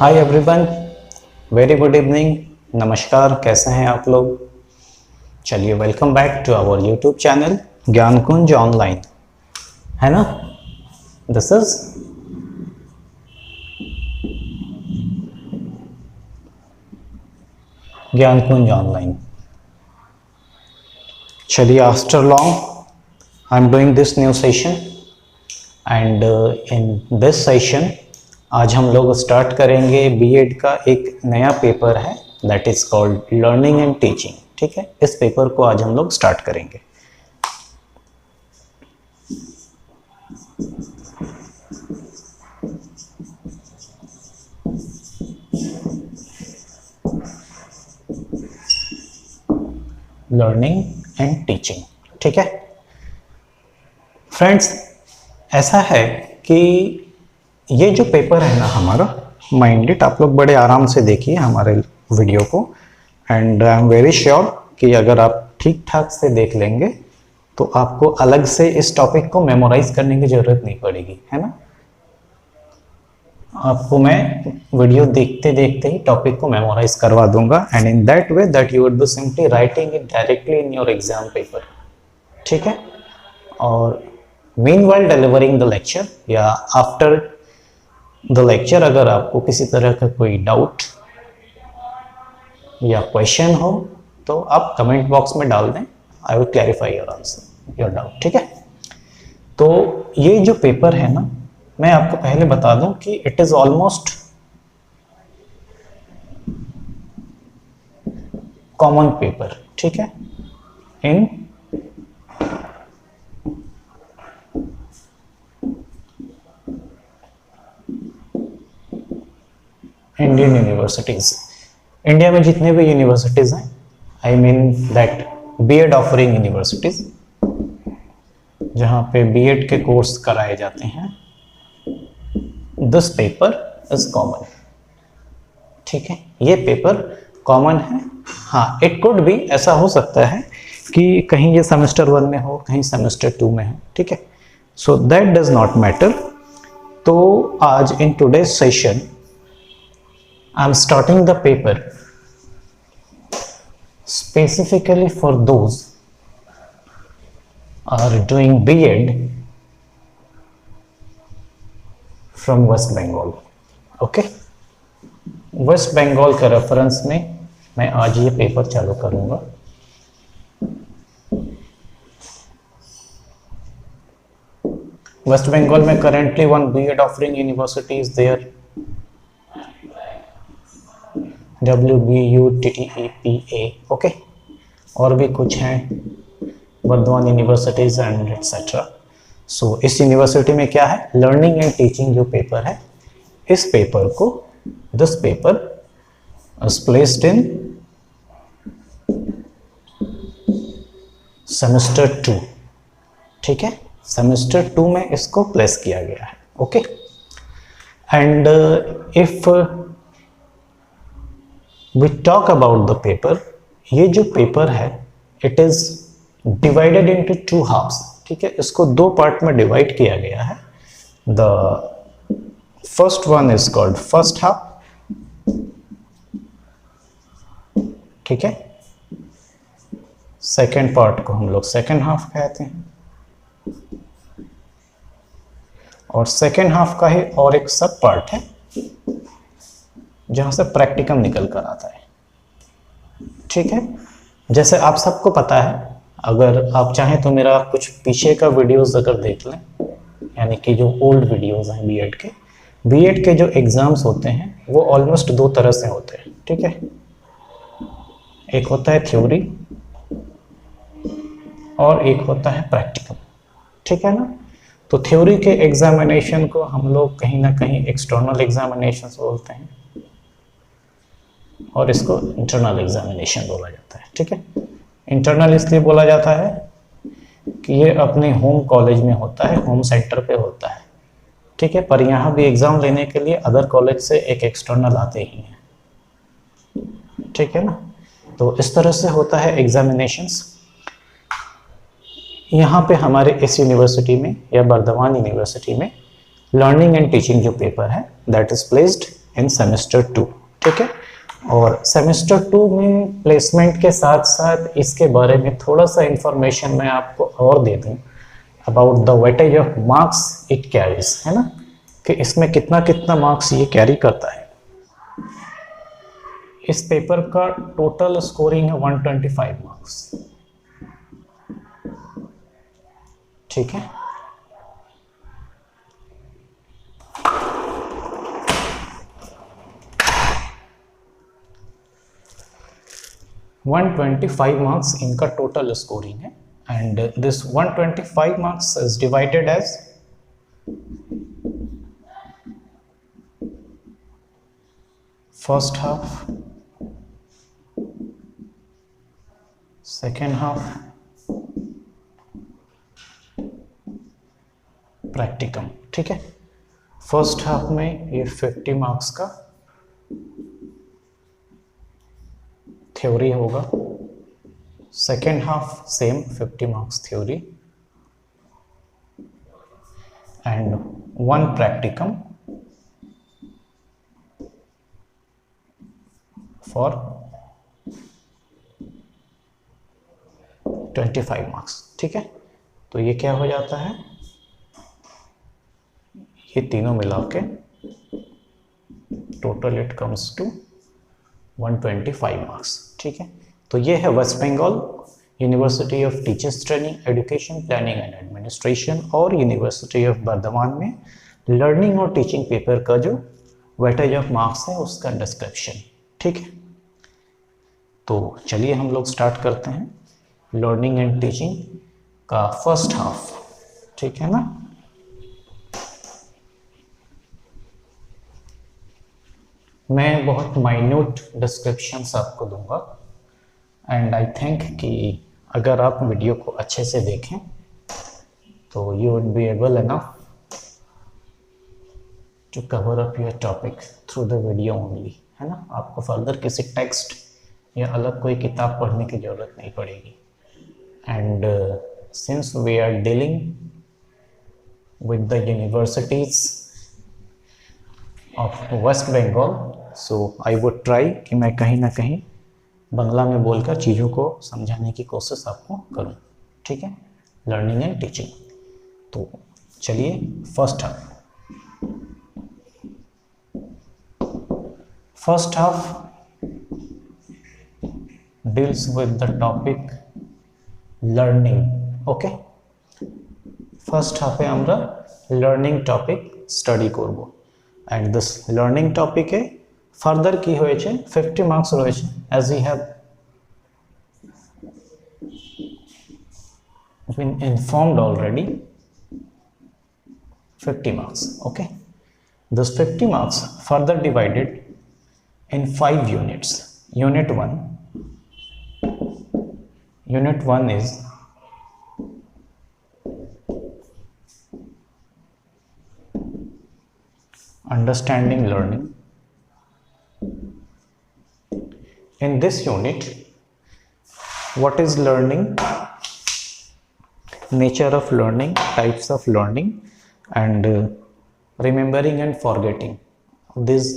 हाय everyone, very good evening. नमस्कार, कैसे हैं आप लोग। चलिए, welcome back to our YouTube channel Gyan Kunj online, है ना। This is Gyan Kunj online. चलिए, after long I am doing this new session and in this session आज हम लोग स्टार्ट करेंगे बीएड का एक नया पेपर है, that is called learning and teaching. ठीक है, इस पेपर को आज हम लोग स्टार्ट करेंगे। Learning and teaching. ठीक है फ्रेंड्स, ऐसा है कि ये जो पेपर है ना हमारा, माइंड इट, आप लोग बड़े आराम से देखिए हमारे वीडियो को and I am very sure कि अगर आप ठीक ठाक से देख लेंगे तो आपको अलग से इस टॉपिक को मेमोराइज करने की जरूरत नहीं पड़ेगी, है ना। आपको मैं वीडियो देखते देखते ही टॉपिक को मेमोराइज करवा दूंगा and in that way that you would be simply writing it directly in your exam paper. ठीक है, और मीनवाइल डिलीवरिंग द लेक्चर या आफ्टर द लेक्चर अगर आपको किसी तरह का कोई डाउट या क्वेश्चन हो तो आप कमेंट बॉक्स में डाल दें, I will clarify your answer, your doubt. ठीक है, तो ये जो पेपर है ना, मैं आपको पहले बता दूं कि it is almost common paper. ठीक है, इन इंडियन यूनिवर्सिटीज, इंडिया में जितने भी यूनिवर्सिटीज हैं, I mean that BEd offering universities, जहां पे बीएड के कोर्स कराए जाते हैं, दिस पेपर इज कॉमन। ठीक है, ये पेपर कॉमन है। हाँ, इट कुड बी, ऐसा हो सकता है कि कहीं ये सेमेस्टर 1 में हो, कहीं सेमेस्टर 2 में हो। ठीक है, so that does not matter. तो आज in today's session I am starting the paper specifically for those are doing B.Ed from West Bengal. Okay, West Bengal के रेफरेंस में मैं आज ये पेपर चालू करूंगा। वेस्ट बंगाल में currently one B.Ed offering university is there, WBUTTEPA। Okay, और भी कुछ हैं, Bardhaman universities and etcetera. So इस यूनिवर्सिटी में क्या है, लर्निंग एंड टीचिंग जो पेपर है, इस पेपर को, this paper is placed in semester 2। ठीक है, सेमेस्टर 2 में इसको प्लेस किया गया है। Okay, and if we talk about the paper, ये जो पेपर है it is divided into 2 halves। ठीक है, इसको 2 पार्ट में डिवाइड किया गया है। the first one is called first half। ठीक है, सेकेंड पार्ट को हम लोग सेकेंड हाफ कहते हैं, और सेकेंड हाफ का ही और एक सब पार्ट है जहां से प्रैक्टिकम निकल कर आता है। ठीक है, जैसे आप सबको पता है, अगर आप चाहें तो मेरा कुछ पीछे का वीडियोस अगर देख लें, यानी कि जो ओल्ड वीडियोस हैं बीएड के जो एग्जाम्स होते हैं वो ऑलमोस्ट 2 तरह से होते हैं। ठीक है, एक होता है थ्योरी और एक होता है प्रैक्टिकम। ठीक है ना, तो थ्योरी के एग्जामिनेशन को हम लोग कहीं ना कहीं एक्सटर्नल एग्जामिनेशन बोलते हैं और इसको इंटरनल एग्जामिनेशन बोला जाता है। ठीक है, इंटरनल इसलिए बोला जाता है कि ये अपने होम कॉलेज में होता है, होम सेंटर पे होता है। ठीक है, पर यहाँ भी एग्जाम लेने के लिए अदर कॉलेज से एक एक्सटर्नल आते ही हैं। ठीक है ना, तो इस तरह से होता है एग्जामिनेशंस। यहाँ पे हमारे इस यूनिवर्सिटी में या वर्धमान यूनिवर्सिटी में लर्निंग एंड टीचिंग जो पेपर है that is placed in semester 2, ठीक है। और सेमेस्टर 2 में प्लेसमेंट के साथ साथ इसके बारे में थोड़ा सा इंफॉर्मेशन मैं आपको और दे दूं about the weightage of marks it carries, है ना, कि इसमें कितना कितना मार्क्स ये कैरी करता है। इस पेपर का टोटल स्कोरिंग है 125 मार्क्स, ठीक है। (125 marks इनका टोटल स्कोरिंग है and this 125 marks is divided as first half, second half, practicum, ठीक है। फर्स्ट हाफ में ये 50 मार्क्स का थ्योरी होगा, second half same 50 marks theory and 1 practicum for 25 marks, ठीक है। तो ये क्या हो जाता है, ये तीनों मिला के total it comes to 125 marks, ठीक है। तो ये है West Bengal University of Teachers Training Education Planning and Administration और यूनिवर्सिटी ऑफ बर्धमान में लर्निंग और टीचिंग पेपर का जो वेटेज ऑफ मार्क्स है उसका डिस्क्रिप्शन, ठीक है। तो चलिए हम लोग स्टार्ट करते हैं लर्निंग एंड टीचिंग का फर्स्ट हाफ, ठीक है ना। मैं बहुत माइन्यूट डिस्क्रिप्शंस आपको दूंगा एंड आई थिंक कि अगर आप वीडियो को अच्छे से देखें तो you would be able enough to cover up your topic through the video only, है ना। आपको फर्दर किसी टेक्स्ट या अलग कोई किताब पढ़ने की ज़रूरत नहीं पड़ेगी। And since we are dealing with the universities of West Bengal, so I would try कि मैं कहीं ना कहीं बंगला में बोलकर चीज़ों को समझाने की कोशिश आपको करूं, ठीक है। लर्निंग एंड टीचिंग, तो चलिए first half deals with the topic learning, okay। first half এ আমরা learning topic study করব and this learning topic A further কি হয়েছে 50 marks রয়েছে as we have been informed already, 50 marks, okay। this 50 marks further divided in 5 units. Unit 1 is understanding learning. In this unit, what is learning, nature of learning, types of learning, and remembering and forgetting. These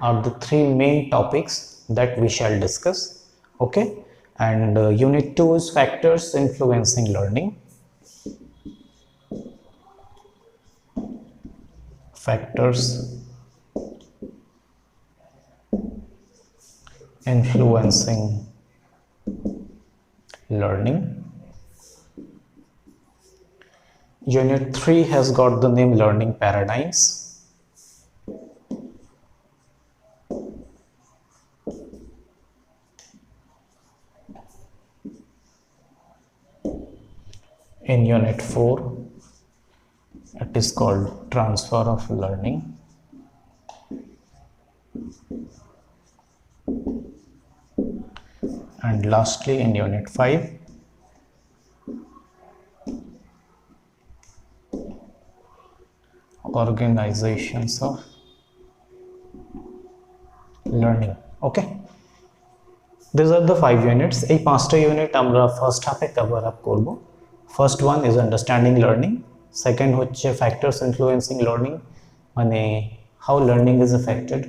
are the 3 main topics that we shall discuss, okay। And unit 2 is factors influencing learning. Factors influencing learning. Unit 3 has got the name learning paradigms. In unit 4 it is called transfer of learning. And lastly in unit 5 organizations of learning, okay। These are the 5 units. এই 5টা unit আমরা first হাফে cover up করব। First one is understanding learning, second হচ্ছে factors influencing learning, মানে how learning is affected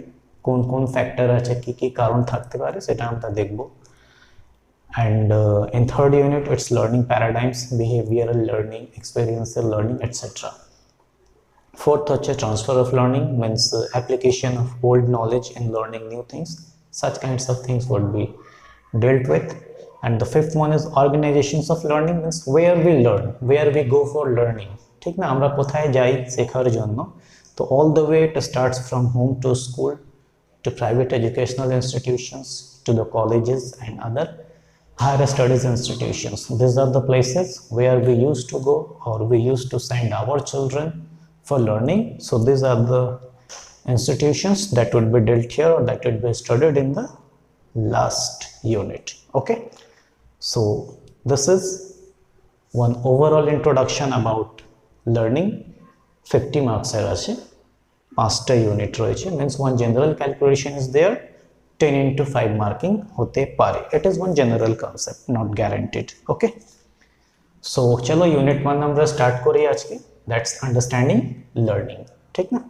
কোন কোন factor আছে, কি কি কারণ থাকতে পারে সেটা আমরা দেখব। and in third unit it's learning paradigms, behavioral learning, experiential learning, etc. fourth হচ্ছে transfer of learning, means application of old knowledge in learning new things. Such kinds of things would be dealt with. And the fifth one is organizations of learning, means where we learn, where we go for learning, ঠিক না, আমরা কোথায় যাই শেখার জন্য। তো all the way it starts from home to school to private educational institutions to the colleges and other higher studies institutions. These are the places where we used to go or we used to send our children for learning. So these are the institutions that would be dealt here or that would be studied in the last unit. Okay, so this is one overall introduction about learning. 50 marks er ache, 5টা unit royeche, means one general calculation is there, 10 into 5 marking hote pare. It is one general concept, not guaranteed. Okay, so chalo unit 1 আমরা start করি আজকে, that's understanding learning, ঠিক না।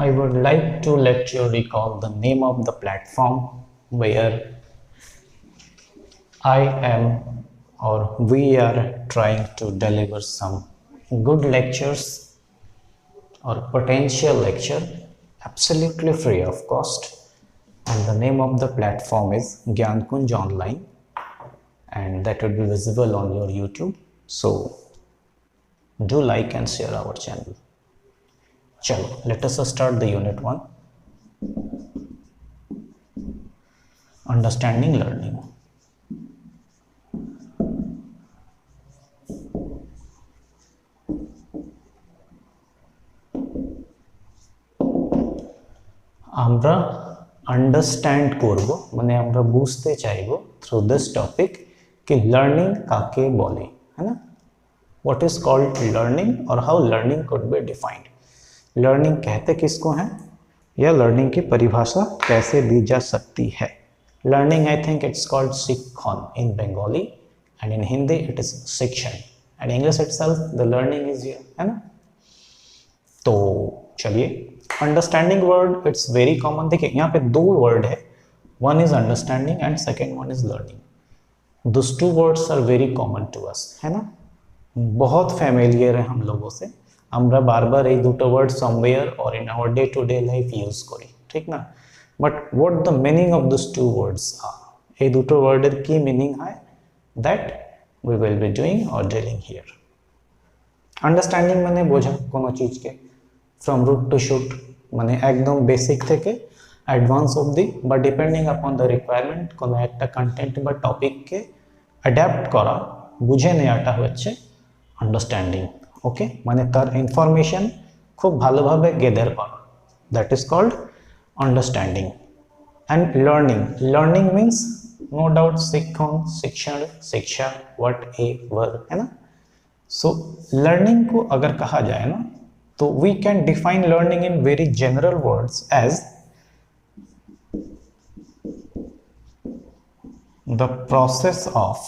I would like to let you recall the name of the platform where I am or we are trying to deliver some good lectures or potential lecture absolutely free of cost, and the name of the platform is Gyankunj Online, and that would be visible on your YouTube. So do like and share our channel. Chalo, let us start the unit 1, understanding learning. আমরা understand করব, মানে আমরা বুঝতে চাইব through this topic कि learning काके बोले, है ना, व्हाट इज कॉल्ड लर्निंग और how learning could be defined. Learning कहते किसको हैं या लर्निंग की परिभाषा कैसे दी जा सकती है। Learning I think it's called शिक्षण in Bengali and in Hindi it is शिक्षण and English itself the learning is here, है ना। तो चलिए, understanding word it's very common. देखिए यहाँ पे 2 वर्ड है, one is understanding and second one is learning. Those 2 words are very common to us, है ना, बहुत फैमिलियर है हम लोगों से। আমরা বারবার এই দুটো word somewhere or in our day to day life use করি, ঠিক না। But what the meaning of this 2 words are, এই দুটো ওয়ার্ডের কি মিনিং হয়, that we will be doing or dealing here. Understanding মানে বোঝা কোনো চিজকে ফ্রম রুট টু শুট, মানে একদম বেসিক থেকে অ্যাডভান্স অবধি, বা ডিপেন্ডিং আপন দ্য রিকোয়ারমেন্ট কোনো একটা কন্টেন্ট বা টপিককে অ্যাডাপ্ট করা, বুঝে নেওয়াটা হচ্ছে আন্ডারস্ট্যান্ডিং। ওকে, মানে তার ইনফরমেশন খুব ভালোভাবে গেদার করা, that is called understanding. And learning, learning means no doubt शिक्षण, शिक्षण, शिक्षा, वट एवर, है ना। सो लर्निंग को अगर कहा जाए ना, तो we can define learning in very general words as the process of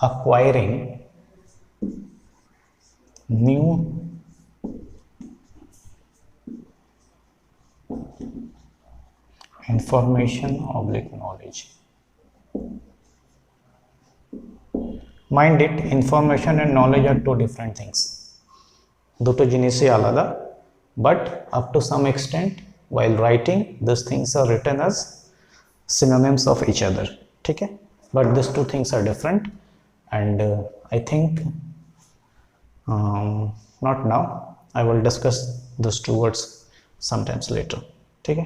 acquiring new information oblique knowledge. Mind it, information and knowledge are 2 different things, দুটো জিনিসই আলাদা, but up to some extent while writing these things are written as synonyms of each other, ठीक है, but these 2 things are different. And I think not now, I will discuss those 2 words sometimes later, okay.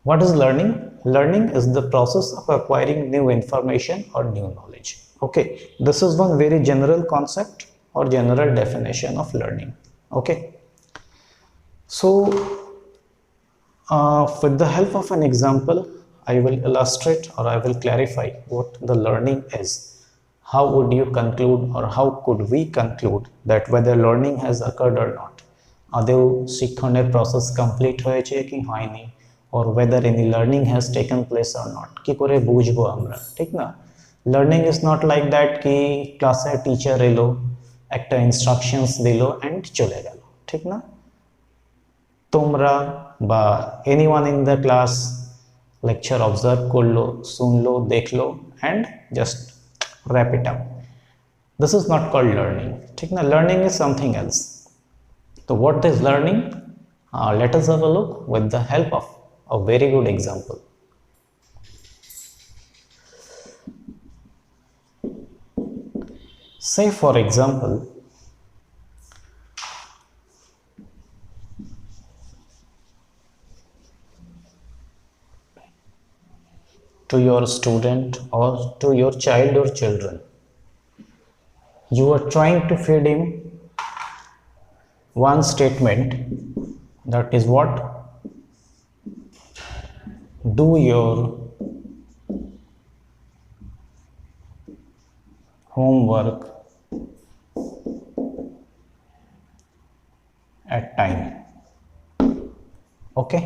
What is learning? Learning is the process of acquiring new information or new knowledge. Okay, this is one very general concept or general definition of learning. Okay, so with the help of an example I will illustrate or I will clarify what the learning is. How would you conclude or how could we conclude that whether learning has occurred or not? আদৌ শিক্ষণের process complete হয়েছে কি হয়নি, or whether any learning has taken place or not, কি করে বুঝবো আমরা, ঠিক না? Learning is not like that কি ক্লাসে টিচার এলো, একটা ইনস্ট্রাকশনস দিল অ্যান্ড চলে গেল, ঠিক না? তোমরা বা anyone in the class lecture observe করলো, শুনলো, দেখলো and just wrap it up. This is not called learning, ठीक ना? Learning is something else. So what is learning? Let us have a look with the help of a very good example. Say for example, to your student or to your child or children, you are trying to feed him one statement, that is what? Do your homework at time. Okay?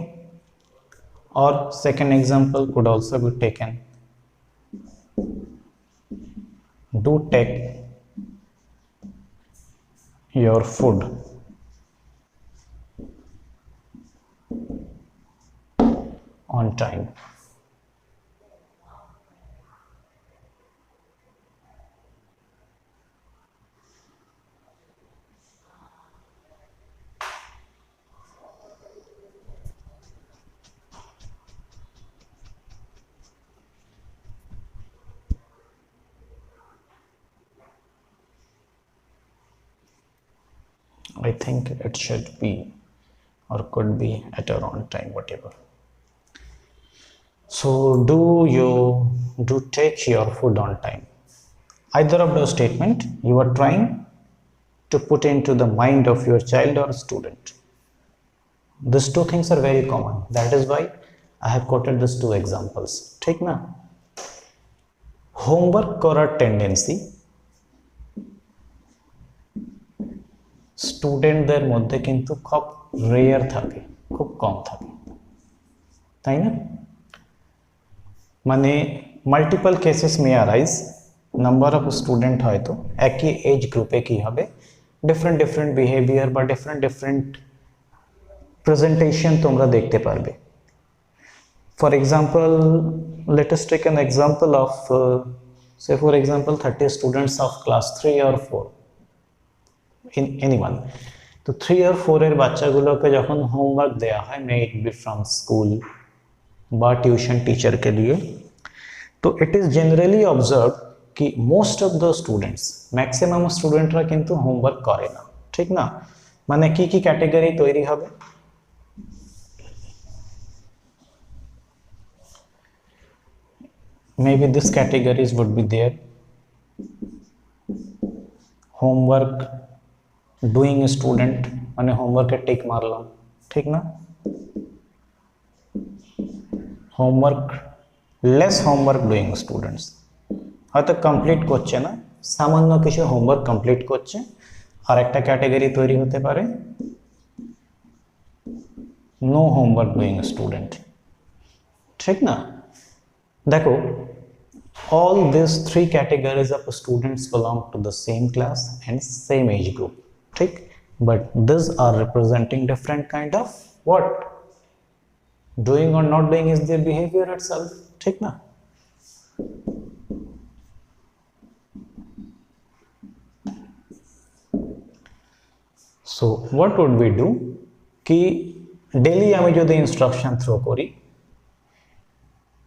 Or second example could also be taken. Do take your food on time. I think it should be or could be at around time, whatever. So do take your food on time. Either of those statement you are trying to put into the mind of your child or student. These two things are very common. That is why I have quoted these two examples. ठीक ना? Homework করার tendency স্টুডেন্টদের মধ্যে কিন্তু খুব rare থাকে, খুব কম থাকে, তাই না? মানে multiple cases may arise, number of student হয়তো একই এজ গ্রুপে কি হবে ডিফারেন্ট ডিফারেন্ট বিহেভিয়ার বা ডিফারেন্ট ডিফারেন্ট প্রেজেন্টেশন তোমরা দেখতে পারবে। For example let us take an example of say for example 30 students of class 3 or 4 in anyone. তো 3 or 4 এর বাচ্চাগুলোকে যখন হোমওয়ার্ক দেওয়া হয়, মে ইট বি ফ্রম স্কুল বা টিউশন টিচারকে দিয়ে, তো ইট ইজ জেনারেলি অবজার্ভ কি most of the students, maximum স্টুডেন্টরা কিন্তু হোমওয়ার্ক করে না, ঠিক না? মানে কি কি ক্যাটাগরি তৈরি হবে? Maybe this categories would be there: homework doing student, মানে হোমওয়ার্কে টিক মারলাম, ঠিক না? Homework less homework doing students, হয়তো কমপ্লিট করছে না, সামান্য কিছু হোমওয়ার্ক কমপ্লিট করছে। আর একটা ক্যাটাগরি তৈরি হতে পারে নো হোমওয়ার্ক ডুইং স্টুডেন্ট, ঠিক না? দেখো, all these three categories of students belong to the same class and same age group, ठीक? But these are representing different kind of what? Doing or not doing is their behavior itself, ठीक ना? So what would we do कि daily আমি যদি instruction throw করি,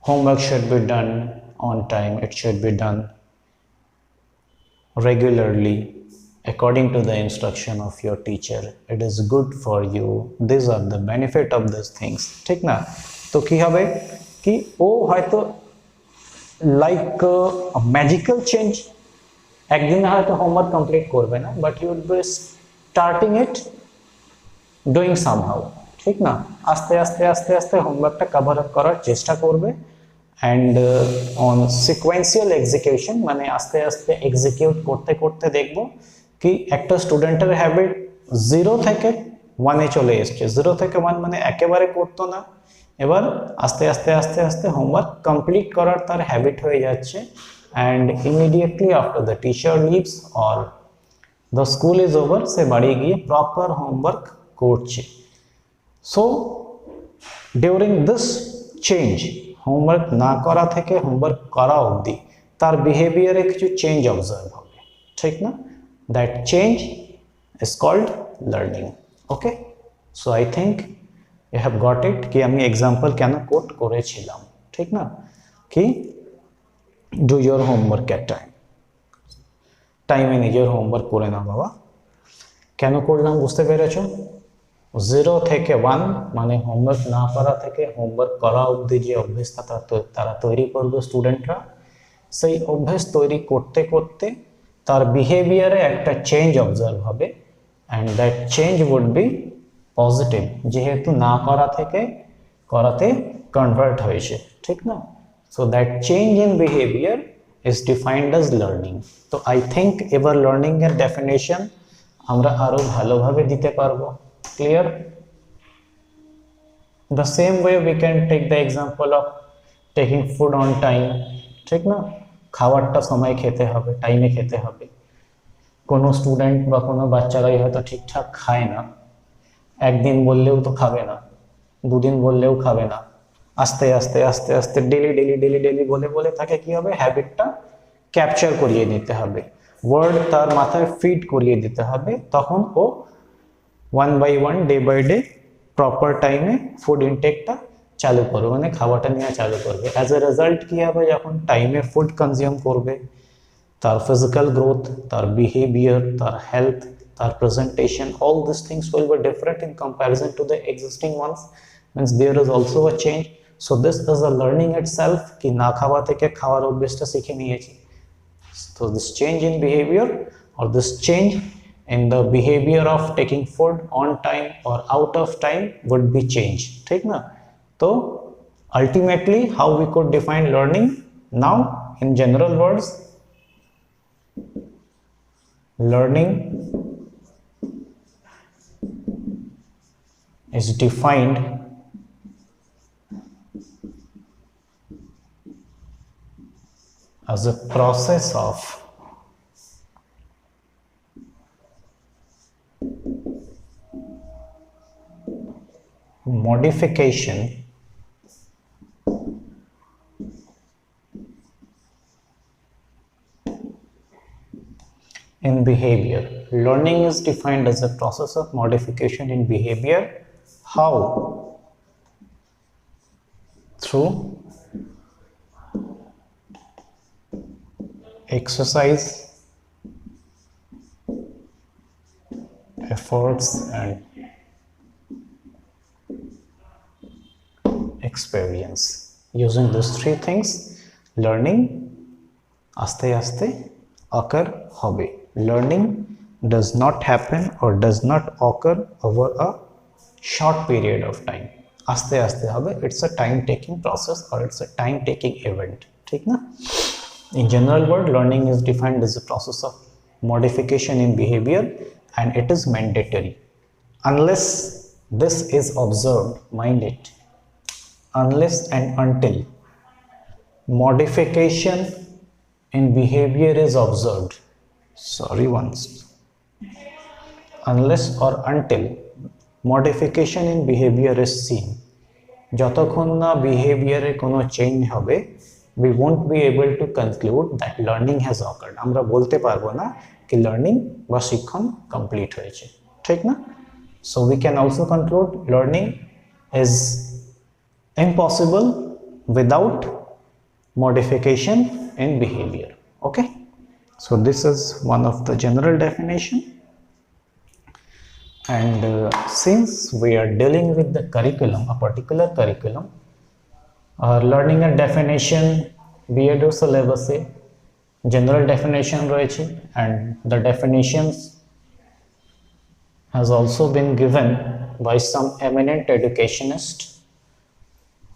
homework should be done on time, it should be done regularly according to the instruction of your teacher, it is good for you, these are the benefit of these things, ঠিক না? তো কি হবে কি ও হয়তো like magical change একদিনে হয়তো homework complete করবে না, but you will be starting it doing somehow, ঠিক না? আস্তে আস্তে আস্তে আস্তে হোমওয়ার্কটা কভার আপ করার চেষ্টা করবে and on sequential execution মানে আস্তে আস্তে এক্সিকিউট করতে করতে দেখব কি একটা স্টুডেন্টের হ্যাবিট 0 থেকে 1 এ চলে এসেছে। 0 থেকে 1 মানে একেবারে করতো না, এবার আস্তে আস্তে আস্তে আস্তে হোমওয়ার্ক কমপ্লিট করার তার হ্যাবিট হয়ে যাচ্ছে, and immediately after the teacher leaves or the school is over সে বাড়ি গিয়ে প্রপার হোমওয়ার্ক করছে। So during this change, homework না করা থেকে হোমওয়ার্ক করা অবধি তার বিহেভিয়ারে কিছু চেঞ্জ অবজার্ভ হবে, ঠিক না? That change is called learning. Okay, so I think you have got it কি আমি এক্সাম্পল কেন কোট করেছিলাম, ঠিক না? কি ডু ইয়োর হোমওয়ার্ক এট টাইমে নিজের হোমওয়ার্ক করে নাও বাবা। কেন করলাম বুঝতে পেরেছো? 0 থেকে 1 মানে হোমওয়ার্ক না করা থেকে হোমওয়ার্ক করা অবধি যে অভ্যেসটা তারা তৈরি করবে স্টুডেন্টরা, সেই অভ্যেস তৈরি করতে করতে তার বিহেভিয়ারে একটা চেঞ্জ অবজার্ভ হবে, and that change would be positive, যেহেতু না করা থেকে করাতে কনভার্ট হয়েছে, ঠিক না? So that change in behaviour is defined as learning. তো I think এবার লার্নিং এর ডেফিনেশন আমরা আরো ভালোভাবে দিতে পারবো। Clear? The same way we can take the example of taking food on time, ঠিক না? খাবারটা সময় খেতে হবে, টাইমে খেতে হবে। কোনো স্টুডেন্ট বা কোনো বাচ্চারাই হয়তো ঠিকঠাক খায় না, একদিন বললেও তো খাবে না, দুদিন বললেও খাবে না, আস্তে আস্তে আস্তে আস্তে ডেলি ডেলি ডেলি ডেলি বলে বলে তাকে কি হবে, হ্যাবিটটা ক্যাপচার করিয়ে নিতে হবে, ওয়ার্ড তার মাথায় ফিড করিয়ে দিতে হবে, তখন ও 1 by 1 day by day proper টাইমে ফুড ইনটেকটা চালু করবে, মানে খাওয়াটা নেওয়া চালু করবে। অ্যাজ এ রেজাল্ট কি হবে, যখন টাইমে ফুড কনজিউম করবে তার ফিজিক্যাল গ্রোথ, তার বিহেভিয়ার, তার হেলথ, তার presentation, all this things will be different in comparison to the existing ones, means there is also a change. So this is a learning itself कि ना खावा থেকে খাওয়ার অভ্যাসটা শিখে নিয়েছি। So this change in behavior or this change in the behavior of taking food on time or out of time would be change, ठीक ना? तो ultimately how we could define learning now in general words, learning is defined as a process of modification in behavior. Learning is defined as a process of modification in behavior. How? Through exercise, efforts and experience. Using these three things, learning aste aste occur hobe. Learning does not happen or does not occur over a short period of time. Aste aste hobe. It's a time taking process or it's a time taking event, ठीक ना? In general word, learning is defined as a process of modification in behavior and it is mandatory. Unless this is observed, mind it, unless and until modification in behavior is observed, unless or until modification in behavior is seen, যতক্ষণ না behavior-এ কোনো change হবে, we won't be able to conclude that learning has occurred. আমরা বলতে পারবো না কি learning বা শিক্ষণ কমপ্লিট হয়েছে, ঠিক না? So we can also conclude learning is impossible without modification in behavior. Okay, so this is one of the general definition, and since we are dealing with the curriculum, a particular curriculum, learning and definition B.Ed syllabus general definition রয়েছে, and the definitions has also been given by some eminent educationists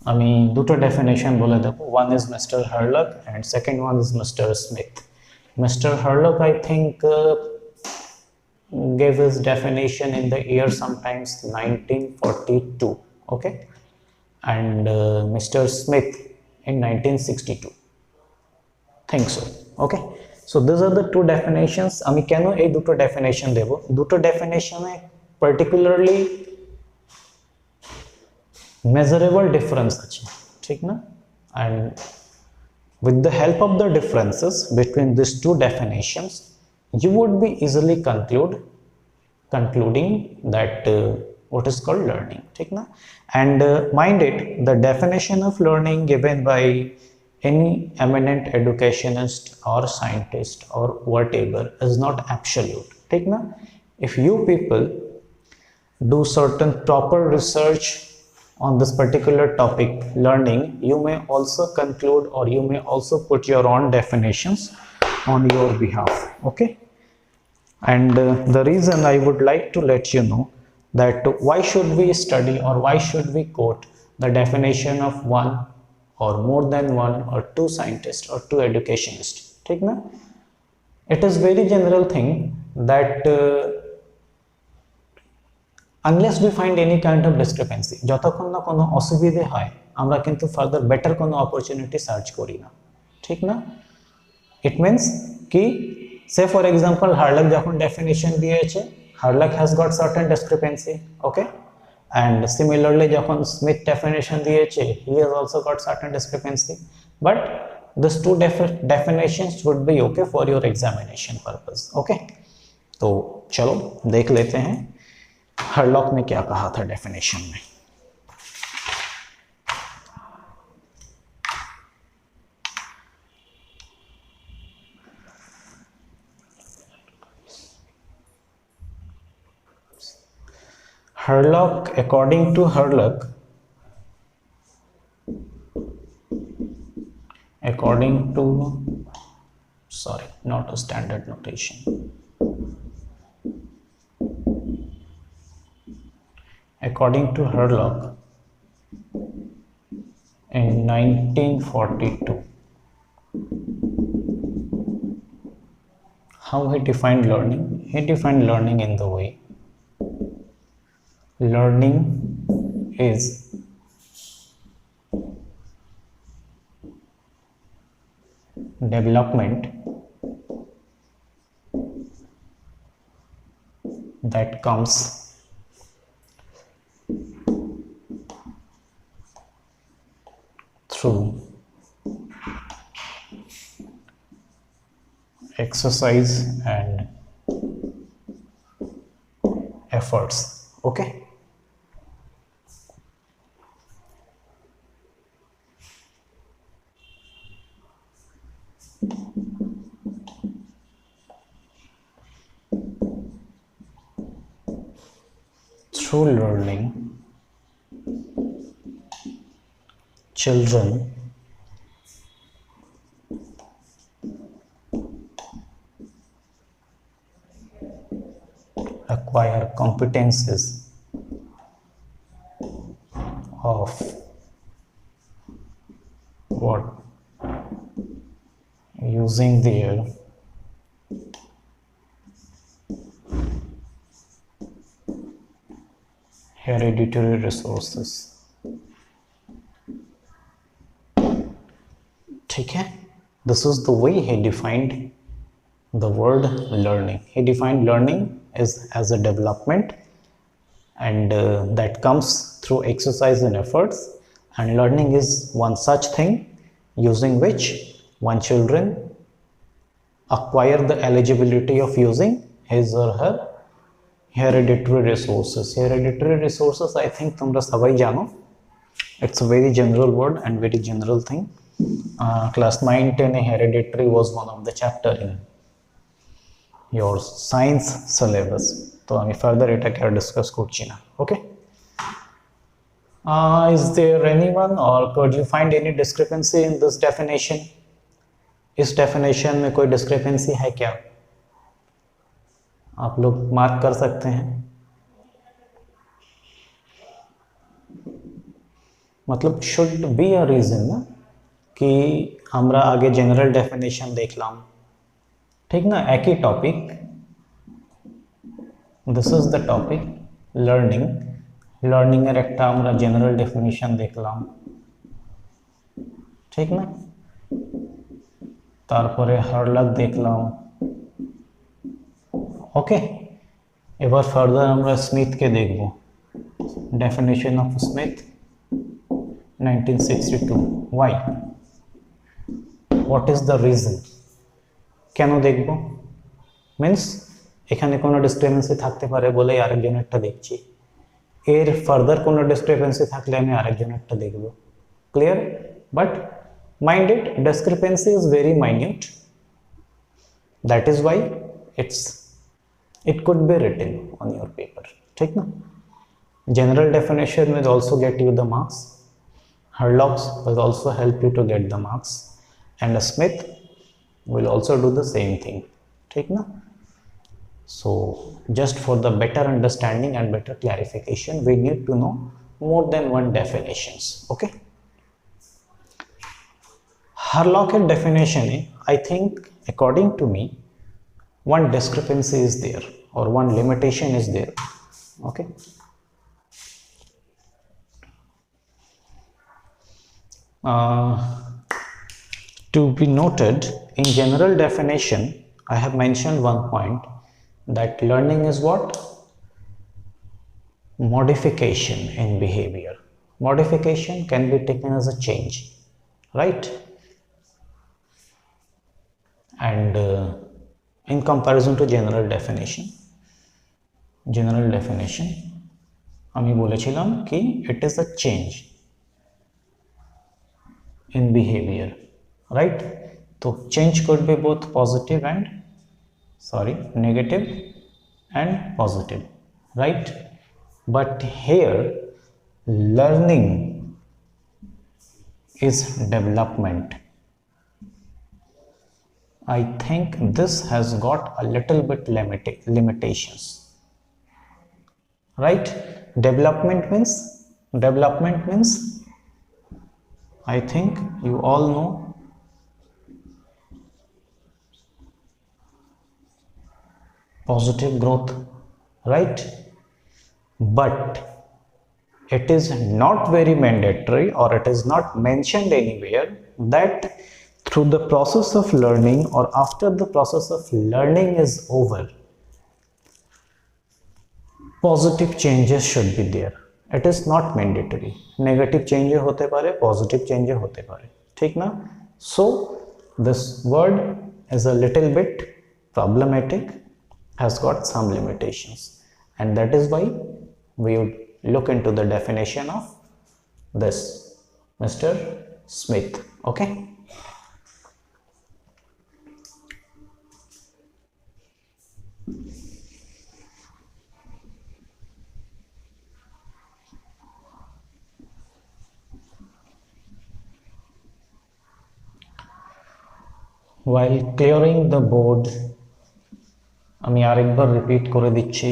আমি দুটো definition বলে দেবো, one is Mister Hurlock and second one is Mister Smith. Mister Hurlock I think gave his definition in the year sometimes 1942, okay, and Mr. Smith in 1962, think so, okay. So these are the two definitions. আমি কেন এই দুটো definition দেব, দুটো ডেফিনেশনে particularly measurable difference আছে, ঠিক না? And with the help of the differences between these two definitions, you would be easily concluding that what is called learning, ठीक ना? And mind it, the definition of learning given by any eminent educationist or scientist or whatever is not absolute, ठीक ना? If you people do certain proper research on this particular topic, learning, you may also conclude or you may also put your own definitions on your behalf, okay. And the reason I would like to let you know that why should we study or why should we quote the definition of one or more than one or two scientists or two educationists, ठीक ना? It is very general thing that unless we find any kind of discrepancy, যতক্ষণ না কোনো অসুবিধে হয় আমরা কিন্তু further better কোনো অপরচুনিটি সার্চ করি না, ঠিক না? ইট মিনস কি, সে ফর এক্সাম্পল হার্লক যখন ডেফিনেশন দিয়েছে, Hurlock has got certain discrepancy, okay, and similarly যখন স্মিথ ডেফিনেশন দিয়েছে, he has also got certain discrepancy, but this two definitions would be okay for your examination purpose, okay. तो चलो देख लेते हैं Hurlock ने क्या कहा था डेफिनेशन में। Hurlock, according to Hurlock, according to, sorry, not a standard notation, according to Hurlock in 1942, how he defined learning? He defined learning in the way, learning is development that comes through exercise and efforts, okay. Through learning, children acquire competences of what? Using their hereditary resources, ठीक है? This is the way he defined the word learning. He defined learning as a development and that comes through exercise and efforts, and learning is one such thing using which one children acquire the eligibility of using his or her hereditary resources. Hereditary resources, I think তোমরা সবাই জানো, it's a very general word and very general thing. Class 9-10 hereditary was one of the chapter in your science syllabus, তো আমি further এটাকে are discuss করছি না, ওকে। Is there anyone or could you find any discrepancy in this definition? इस definition में कोई discrepancy है क्या? आप लोग मार्क कर सकते हैं। मतलब शुड बी अ रीजन ना कि আমরা আগে জেনারেল ডেফিনেশন দেখলাম, ঠিক না? একই topic, this is the topic learning, learning এর একটা আমরা জেনারেল ডেফিনেশন দেখলাম, ঠিক না? তারপরে হার্লাক দেখলাম, ওকে। এবার ফার্দার আমরা স্মিথকে দেখব, definition of Smith 1962, why, what is the reason, কেন দেখব? মিন্স এখানে কোনো ডিসক্রিপেন্সি থাকতে পারে বলেই আরেকজনেরটা দেখছি, এর ফার্দার কোনো ডিসক্রিপেন্সি থাকলে আমি আরেকজনেরটা দেখব, clear? But mind it, discrepancy is very minute, that is why it could be written on your paper, ठीक ना? General definition will also get you the marks, Harlock's will also help you to get the marks, and Smith will also do the same thing, ठीक ना? So just for the better understanding and better clarification, we need to know more than one definitions, okay? Harlock's definition, I think according to me, one discrepancy is there or one limitation is there, okay? To be noted, in general definition I have mentioned one point, that learning is what? Modification in behavior. Modification can be taken as a change, right? And in comparison to general definition আমি বলেছিলাম কি it is a change in behavior, right? So change could be both negative and positive, right? But here learning is development. I think this has got a little bit limitations, right? Development means I think you all know positive growth, right? But it is not very mandatory or it is not mentioned anywhere that through the process of learning or after the process of learning is over, positive changes should be there. It is not mandatory. Negative change hote pare, positive change hote pare, ठीक ना? So this word is a little bit problematic, has got some limitations, and that is why we would look into the definition of this Mr. Smith, okay? While clearing the board, আমি আরেকবার repeat করে দিচ্ছি,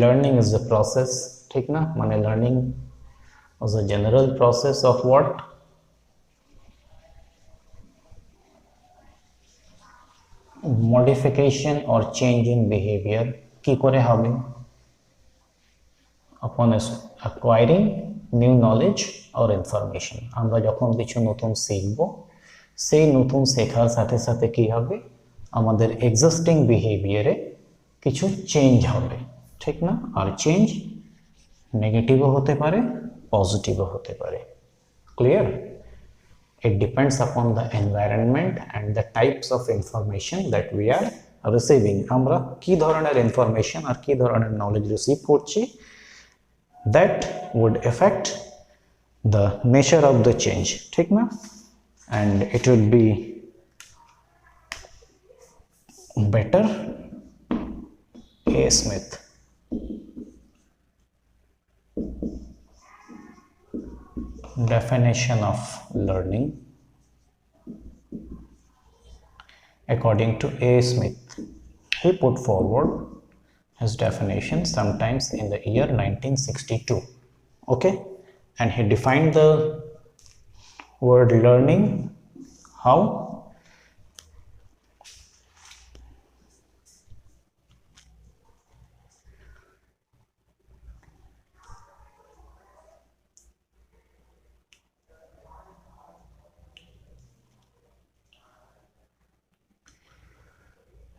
learning is a process, ঠিক না? মানে learning is a general process of what? Modification or change in behaviour. কি করে হবে? upon acquiring new knowledge or information। আমরা যখন কিছু নতুন শিখব, সেই নতুন শেখার সাথে সাথে কি হবে? আমাদের এক্সিস্টিং বিহেভিয়ারে কিছু চেঞ্জ হবে, ঠিক না? আর চেঞ্জ নেগেটিভও হতে পারে, পজিটিভও হতে পারে, clear? It depends upon the environment and the types of information that we are receiving। আমরা কি ধরনের ইনফরমেশন আর কি ধরনের নলেজ রিসিভ করছি, that would affect the nature of the change, ঠিক না? And it would be better A. Smith। Definition of learning according to A. Smith, he put forward his definition sometimes in the year 1962, Okay, and he defined the word learning. How?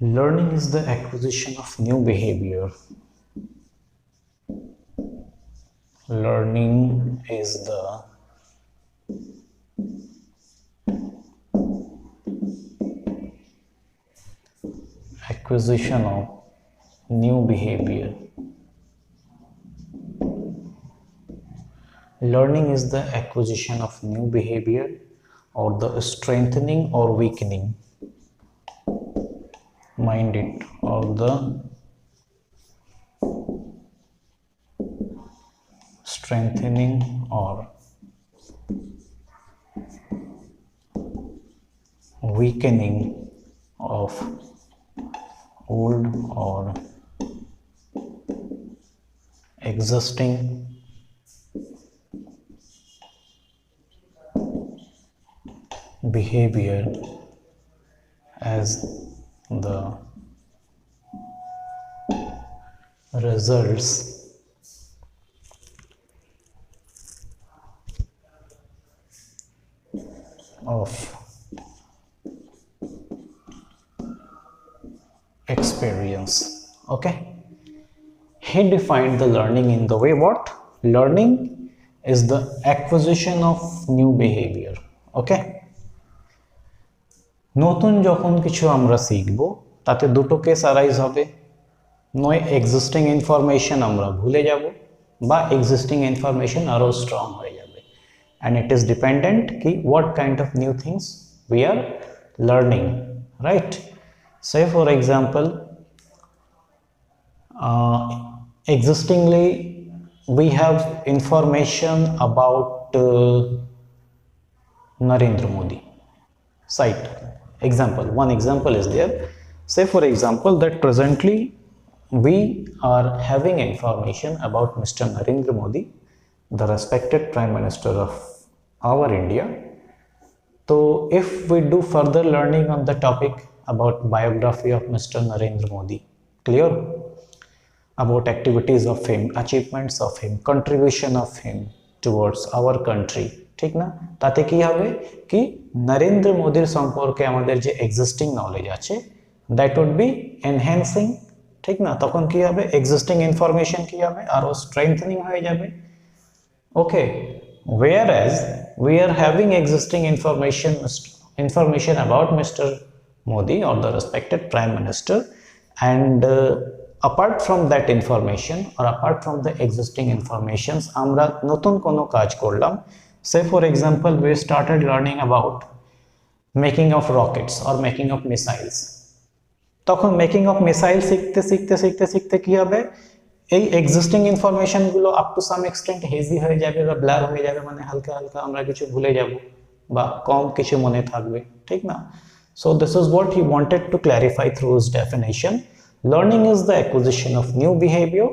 Learning is the acquisition of new behavior. Learning is the acquisition of new behavior. Learning is the acquisition of new behavior or the strengthening or weakening, mind it, or the strengthening or weakening of old or existing behavior as the results of experience. Okay, he defined the learning in the way what? Learning is the acquisition of new behavior. Okay, নতুন যখন কিছু আমরা শিখব তাতে দুটো case arise হবে, নয় existing information আমরা ভুলে যাব বা এক্সিস্টিং ইনফরমেশন আরও স্ট্রং হয়ে যাবে, and it is dependent ki what kind of new things we are learning, right? Say for example, existingly we have information about Narendra Modi site. Example, one example is there. Say for example that presently we are having information about Mr. Narendra Modi, the respected Prime Minister of our India. So if we do further learning on the topic about biography of Mr. Narendra Modi, clear, about activities of him, achievements of him, contribution of him towards our country, ঠিক না, তাতে কি হবে কি নরেন্দ্র মোদির সম্পর্কে আমাদের যে এক্সিস্টিং নলেজ আছে দ্যাট উড বি এনহ্যান্সিং, ঠিক না, তখন কি হবে এক্সিস্টিং ইনফরমেশন কি হবে আরো স্ট্রেংথেনিং হয়ে যাবে। ওকে, whereas we are having existing information about Mr. Modi or the respected Prime Minister, and apart from that information or apart from the existing informations আমরা নতুন কোনো কাজ করলাম। Say for example we started learning about making of rockets or making of missiles, তখন making of missile শিখতে শিখতে শিখতে শিখতে কি হবে এই এক্সিস্টিং ইনফরমেশন গুলো up to some extent hazy হয়ে যাবে বা ব্লার হয়ে যাবে, মানে হালকা হালকা আমরা কিছু ভুলে যাব বা কম কিছু মনে থাকবে, ঠিক না। So this is what he wanted to clarify through his definition. Learning is the acquisition of new behavior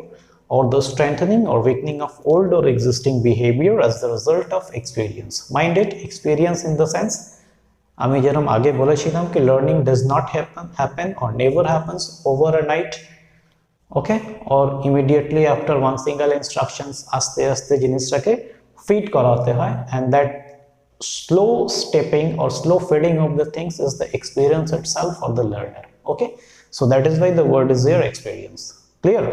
or the strengthening or weakening of old or existing behavior as the result of experience. Mind it, experience in the sense আমি যেরকম আগে বলেছিলাম কি learning does not happen or never happens over a night, okay, or immediately after one single instructions আস্তে আস্তে জিনিসটাকে feed করাতে হয়, and that slow stepping or slow feeding of the things is the experience itself for the learner. Okay, so that is why the word is here, experience. Clear?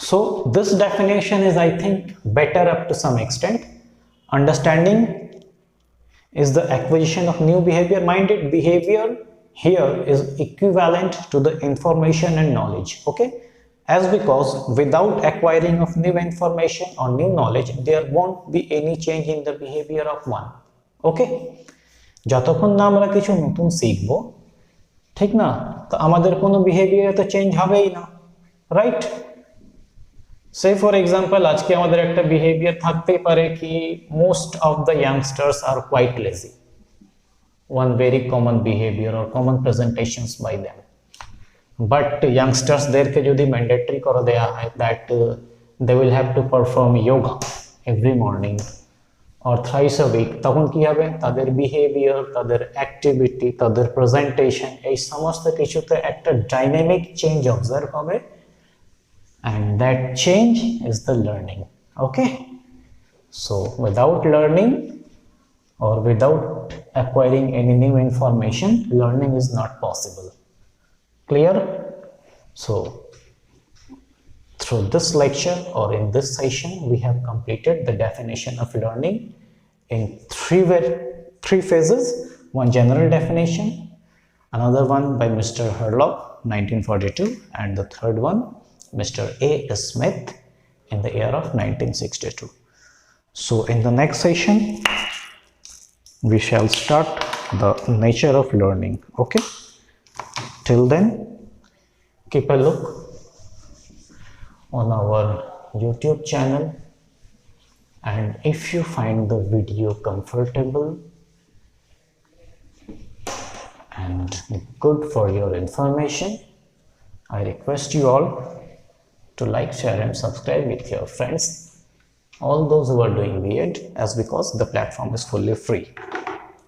So this definition is, I think, better up to some extent. Understanding is the acquisition of new behavior. Minded behavior here is equivalent to the information and knowledge. Okay, as because without acquiring of new information or new knowledge there won't be any change in the behavior of one. Okay, যতক্ষণ না আমরা কিছু নতুন শিখব, ঠিক না, তো আমাদের কোনো বিহেভিয়ার তো চেঞ্জ হবেই না, রাইট। সে ফর এক্সাম্পল আজকে আমাদের একটা বিহেভিয়ার থাকতেই পারে কি most of the youngsters are quite lazy, one very common behavior or common presentations by them, but youngsters দেরকে যদি ম্যান্ডেটরি করে দেয়া হয় that they will have to perform yoga every morning or thrice a week, তখন কি হবে, তাদের behaviour, তাদের অ্যাক্টিভিটি, তাদের প্রেজেন্টেশন, এই সমস্ত কিছুতে একটা ডাইনামিক চেঞ্জ অবজার্ভ হবে, and that change is the learning. Okay, so without learning or without acquiring any new information, learning is not possible. Clear? So through this lecture or in this session, we have completed the definition of learning in three phases. One general definition, another one by Mr. Herlock 1942, and the third one Mr. A. Smith in the year of 1962. So in the next session, we shall start the nature of learning. Okay, till then, keep a look on our YouTube channel, and if you find the video comfortable and good for your information, I request you all to like, share and subscribe with your friends, all those who are doing B.Ed, as because the platform is fully free.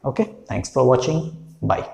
Okay, thanks for watching. Bye.